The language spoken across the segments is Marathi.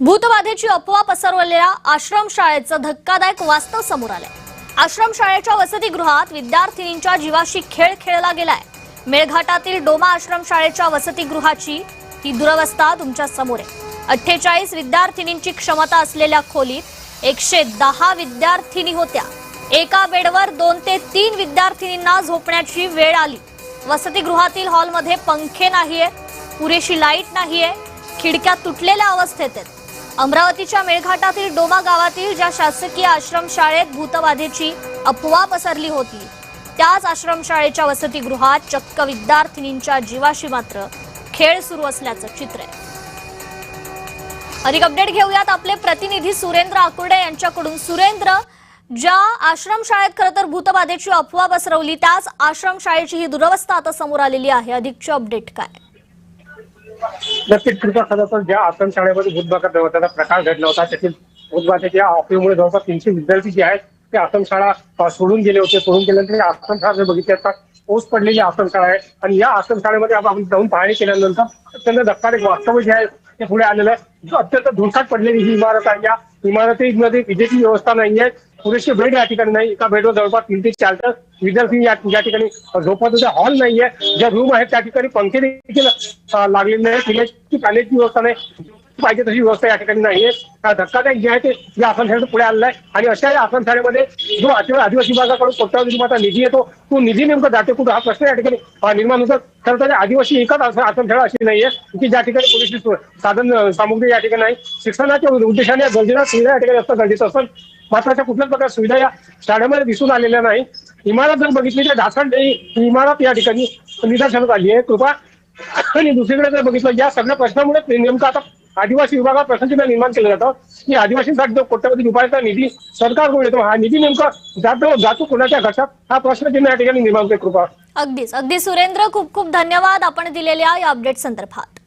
भूतबाधेची अफवा पसरवलेल्या आश्रमशाळेचं धक्कादायक वास्तव समोर आलंय। आश्रमशाळेच्या वसतिगृहात विद्यार्थिनींच्या जीवाशी खेळ खेळला गेलाय। मेळघाटातील डोमा आश्रमशाळेच्या वसतिगृहाची ही दुरवस्था तुमच्या समोर आहे। 48 विद्यार्थिनींची क्षमता असलेल्या खोलीत 110 विद्यार्थिनी होत्या। एका बेडवर 2 ते 3 विद्यार्थिनींना झोपण्याची वेळ आली। वसतिगृहातील हॉलमध्ये पंखे नाहीये, पुरेशी लाईट नाहीये, खिडक्या तुटलेल्या अवस्थेत आहेत। अमरावतीच्या मेळघाटातील डोमा गावातील ज्या शासकीय आश्रमशाळेत भूतबाधेची अफवा पसरली होती, त्याच आश्रमशाळेच्या वसतिगृहात चक्क विद्यार्थिनींच्या जीवाशी मात्र खेळ सुरू असल्याचं चित्र आहे। अधिक अपडेट घेऊयात आपले प्रतिनिधी सुरेंद्र आकुर्डे यांच्याकडून। सुरेंद्र, ज्या आश्रमशाळेत खरं तर भूतबाधेची अफवा पसरवली त्याच आश्रमशाळेची ही दुरवस्था आता समोर आलेली आहे। अधिकचे अपडेट काय? नक्कीच कृपा खरं तर ज्या आश्रमशाळेमध्ये भूतबाधेचा प्रकार घडला होता त्यातील भूतबाधेच्या अफवेमुळे जवळपास 300 विद्यार्थी जे आहेत ते आश्रमशाळा सोडून गेले होते। सोडून गेल्यानंतर आश्रमशाळा बघितली असता ओस पडलेली आश्रमशाळा आहे आणि या आश्रमशाळेमध्ये आपण जाऊन पाहणी केल्यानंतर अत्यंत धक्कादायक वास्तव जे आहे ते पुढे आलेलं आहे। अत्यंत धुळकाट पडलेली ही इमारत आहे। या इमारतीमध्ये विजेची व्यवस्था नाहीये, पुरेसे बेड या ठिकाणी नाही। एका बेडवर जवळपास 3 ते 4 विद्यार्थी या ठिकाणी झोपत होते। हॉल नाहीये, ज्या रूम आहेत त्या ठिकाणी पंखे देखील लागलेले नाही, पिण्याची पाण्याची व्यवस्था नाही, पाहिजे तशी व्यवस्था या ठिकाणी नाहीये। धक्कादायक जे आहे ते या आश्रमशाळेत पुढे आलेला आहे आणि अशा या आश्रमशाळेमध्ये जो आदिवासी विभागाकडून कोट्यावधी रुपयाचा निधी येतो तो निधी नेमका जाते कुठं हा प्रश्न या ठिकाणी निर्माण होतो। खरं तर आदिवासी एकच आश्रमशाळा अशी नाहीये की ज्या ठिकाणी पुरेशी साधन सामुग्री या ठिकाणी नाही। शिक्षणाच्या उद्देशाने गरजेच्या सुविधा या ठिकाणी असतं गरजेचं असतं, मात्र अशा कुठल्याच प्रकारच्या सुविधा या शाळेमध्ये दिसून आलेल्या नाही। इमारत जर बघितली तर ढासळट इमारत या ठिकाणी निदर्शनास आली आहे कृपा। आणि दुसरीकडे जर बघितलं या सगळ्या प्रश्नामुळे नेमकं आता आदिवासी विभागात प्रश्नचिन्ह निर्माण केलं जातं की आदिवासींसाठी जो कोट्यवधी रुपयाचा निधी सरकारकडून येतो हा निधी नेमका जातो कोणाच्या घशात हा प्रश्नचिन्ह या ठिकाणी निर्माण होते कृपा। अगदी सुरेंद्र, खूप खूप धन्यवाद आपण दिलेल्या या अपडेट संदर्भात।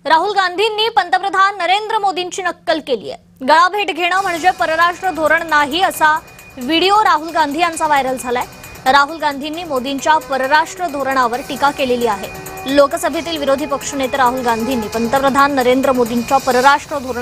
राहुल गांधींनी पंतप्रधान नरेंद्र मोदींची नक्कल केली आहे। गळाभेट घेणं म्हणजे परराष्ट्र धोरण नाही असा व्हिडिओ राहुल गांधी यांचा व्हायरल झालाय। राहुल गांधींनी मोदींच्या परराष्ट्र धोरणावर टीका केलेली आहे। लोकसभेतील विरोधी पक्षनेते राहुल गांधींनी पंतप्रधान नरेंद्र मोदींच्या परराष्ट्र धोरणावर